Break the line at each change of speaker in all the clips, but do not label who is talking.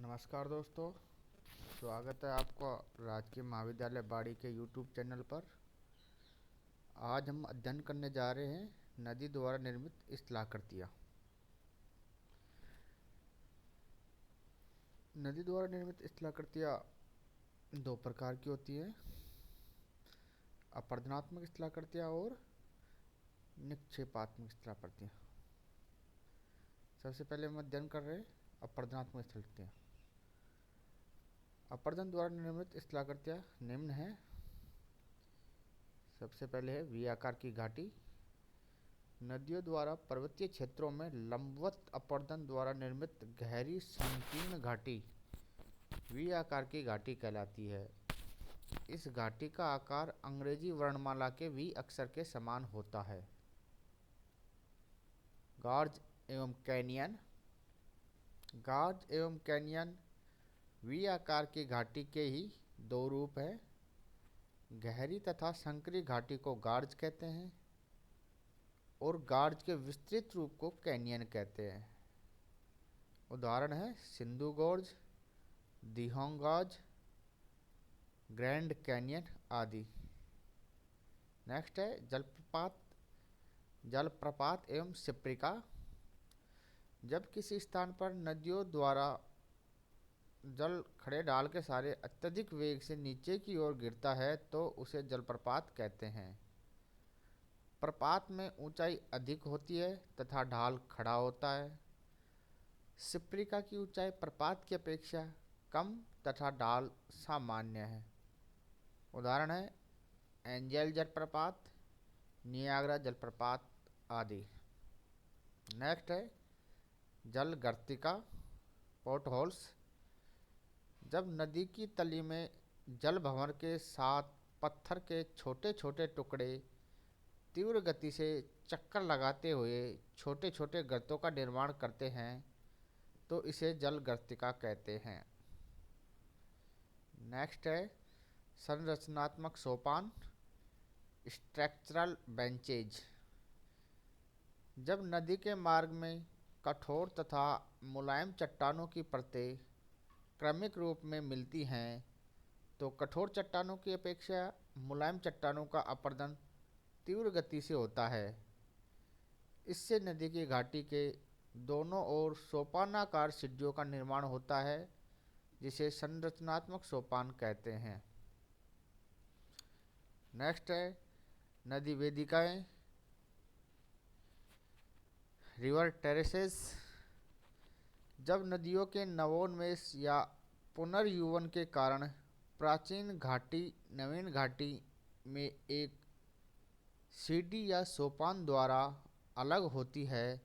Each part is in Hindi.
नमस्कार दोस्तों, स्वागत है आपका राजकीय महाविद्यालय बाड़ी के यूट्यूब चैनल पर। आज हम अध्ययन करने जा रहे हैं नदी द्वारा निर्मित स्थलाकृतियाँ। नदी द्वारा निर्मित स्थलाकृतियाँ दो प्रकार की होती हैं, अपरदनात्मक स्थलाकृतियाँ और निक्षेपात्मक स्थलाकृतियाँ। सबसे पहले हम अध्ययन कर रहे हैं अपरदनात्मक स्थलाकृतियाँ। अपरदन द्वारा निर्मित स्थलाकृतियाँ निम्न हैं। सबसे पहले है वी आकार की घाटी। नदियों द्वारा पर्वतीय क्षेत्रों में लंबवत अपरदन द्वारा निर्मित गहरी संकीर्ण घाटी वी आकार की घाटी कहलाती है। इस घाटी का आकार अंग्रेजी वर्णमाला के वी अक्षर के समान होता है। गॉर्ज एवं कैनियन। गॉर्ज एवं कैनियन वी आकार की घाटी के ही दो रूप हैं। गहरी तथा संकरी घाटी को गॉर्ज कहते हैं और गॉर्ज के विस्तृत रूप को कैनियन कहते हैं। उदाहरण है Sindhu gorge, Dihong gorge, Grand Canyon आदि। नेक्स्ट है जलप्रपात। जलप्रपात एवं सिप्रिका। जब किसी स्थान पर नदियों द्वारा जल खड़े ढाल के सहारे अत्यधिक वेग से नीचे की ओर गिरता है तो उसे जलप्रपात कहते हैं। प्रपात में ऊंचाई अधिक होती है तथा ढाल खड़ा होता है। सिप्रिका की ऊंचाई प्रपात की अपेक्षा कम तथा ढाल सामान्य है। उदाहरण है एंजल जलप्रपात, नियाग्रा जलप्रपात आदि। नेक्स्ट है जल गर्तिका, पोर्ट होल्स। जब नदी की तली में जल भंवर के साथ पत्थर के छोटे छोटे टुकड़े तीव्र गति से चक्कर लगाते हुए छोटे छोटे गर्तों का निर्माण करते हैं तो इसे जल गर्तिका कहते हैं। नेक्स्ट है संरचनात्मक सोपान, स्ट्रक्चरल बेंचेज। जब नदी के मार्ग में कठोर तथा मुलायम चट्टानों की परतें क्रमिक रूप में मिलती हैं तो कठोर चट्टानों की अपेक्षा मुलायम चट्टानों का अपरदन तीव्र गति से होता है। इससे नदी की घाटी के दोनों ओर सोपानाकार सीढ़ियों का निर्माण होता है जिसे संरचनात्मक सोपान कहते हैं। नेक्स्ट है नदी वेदिकाएं, रिवर टेरेसेस। जब नदियों के नवोन्मेष या पुनर्युवन के कारण प्राचीन घाटी नवीन घाटी में एक सीढ़ी या सोपान द्वारा अलग होती है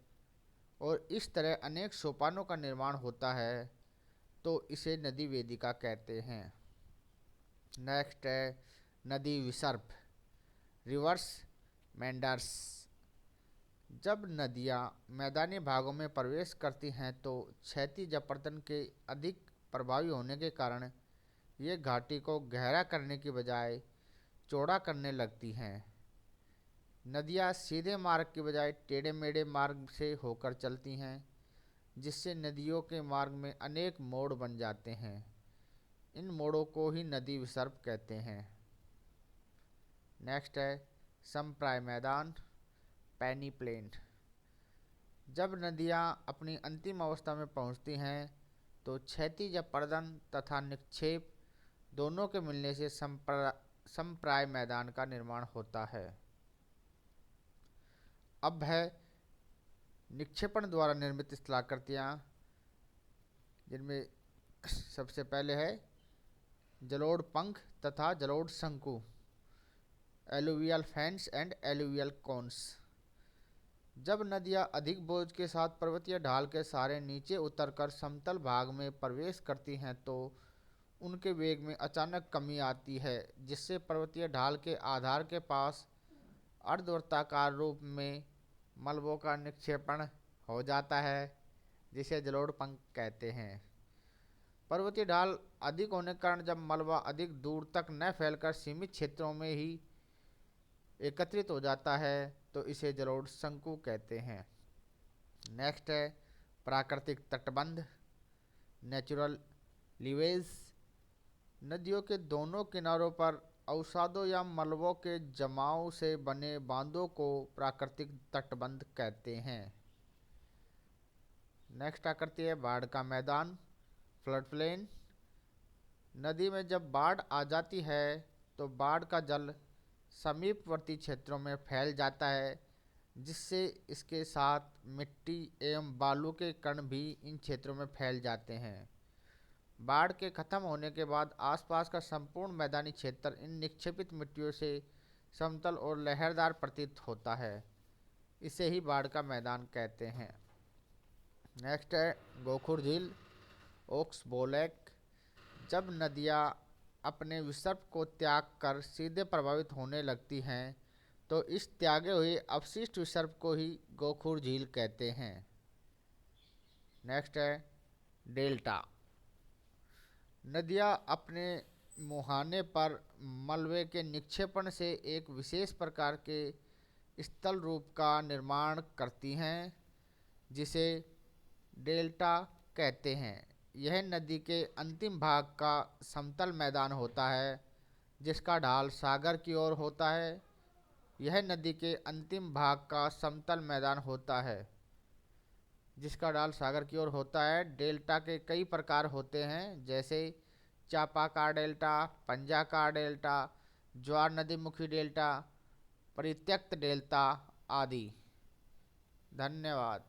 और इस तरह अनेक सोपानों का निर्माण होता है तो इसे नदी वेदिका कहते हैं। नेक्स्ट है नदी विसर्प, रिवर्स मेंडर्स। जब नदियाँ मैदानी भागों में प्रवेश करती हैं तो क्षैतिज अपरदन के अधिक प्रभावी होने के कारण ये घाटी को गहरा करने की बजाय चौड़ा करने लगती हैं। नदियाँ सीधे मार्ग के बजाय टेढ़े मेढ़े मार्ग से होकर चलती हैं जिससे नदियों के मार्ग में अनेक मोड़ बन जाते हैं। इन मोड़ों को ही नदी विसर्प कहते हैं। नेक्स्ट है समप्राय मैदान, पैनी प्लेन। जब नदियाँ अपनी अंतिम अवस्था में पहुँचती हैं तो क्षैतिज अपरदन तथा निक्षेप दोनों के मिलने से समप्राय मैदान का निर्माण होता है। अब है निक्षेपण द्वारा निर्मित स्थलाकृतियाँ, जिनमें सबसे पहले है जलोढ़ पंख तथा जलोढ़ शंकु, alluvial fans and alluvial cones. जब नदियाँ अधिक बोझ के साथ पर्वतीय ढाल के सहारे नीचे उतरकर समतल भाग में प्रवेश करती हैं तो उनके वेग में अचानक कमी आती है जिससे पर्वतीय ढाल के आधार के पास अर्धवृत्ताकार रूप में मलबों का निक्षेपण हो जाता है जिसे जलोढ़ पंख कहते हैं। पर्वतीय ढाल अधिक होने के कारण जब मलबा अधिक दूर तक न फैलकर सीमित क्षेत्रों में ही एकत्रित हो जाता है तो इसे जलोढ़ शंकु कहते हैं। नेक्स्ट है प्राकृतिक तटबंध, नेचुरल लीवेज। नदियों के दोनों किनारों पर अवसादों या मलबों के जमाव से बने बांधों को प्राकृतिक तटबंध कहते हैं। नेक्स्ट आकृति है बाढ़ का मैदान, फ्लड प्लेन। नदी में जब बाढ़ आ जाती है तो बाढ़ का जल समीपवर्ती क्षेत्रों में फैल जाता है, जिससे इसके साथ मिट्टी एवं बालू के कण भी इन क्षेत्रों में फैल जाते हैं। बाढ़ के खत्म होने के बाद आसपास का संपूर्ण मैदानी क्षेत्र इन निक्षेपित मिट्टियों से समतल और लहरदार प्रतीत होता है। इसे ही बाढ़ का मैदान कहते हैं। नेक्स्ट है गोखुर झील, ओक्स बो लेक। जब नदियाँ अपने विसर्प को त्याग कर सीधे प्रभावित होने लगती हैं तो इस त्यागे हुए अपशिष्ट विसर्प को ही गोखुर झील कहते हैं। नेक्स्ट है डेल्टा। नदियाँ अपने मुहाने पर मलबे के निक्षेपण से एक विशेष प्रकार के स्थल रूप का निर्माण करती हैं, जिसे डेल्टा कहते हैं। यह नदी के अंतिम भाग का समतल मैदान होता है जिसका ढाल सागर की ओर होता है। यह नदी के अंतिम भाग का समतल मैदान होता है जिसका ढाल सागर की ओर होता है। डेल्टा के कई प्रकार होते हैं, जैसे चापाकार डेल्टा, पंजाकार डेल्टा, ज्वार नदीमुखी डेल्टा, परित्यक्त डेल्टा आदि। धन्यवाद।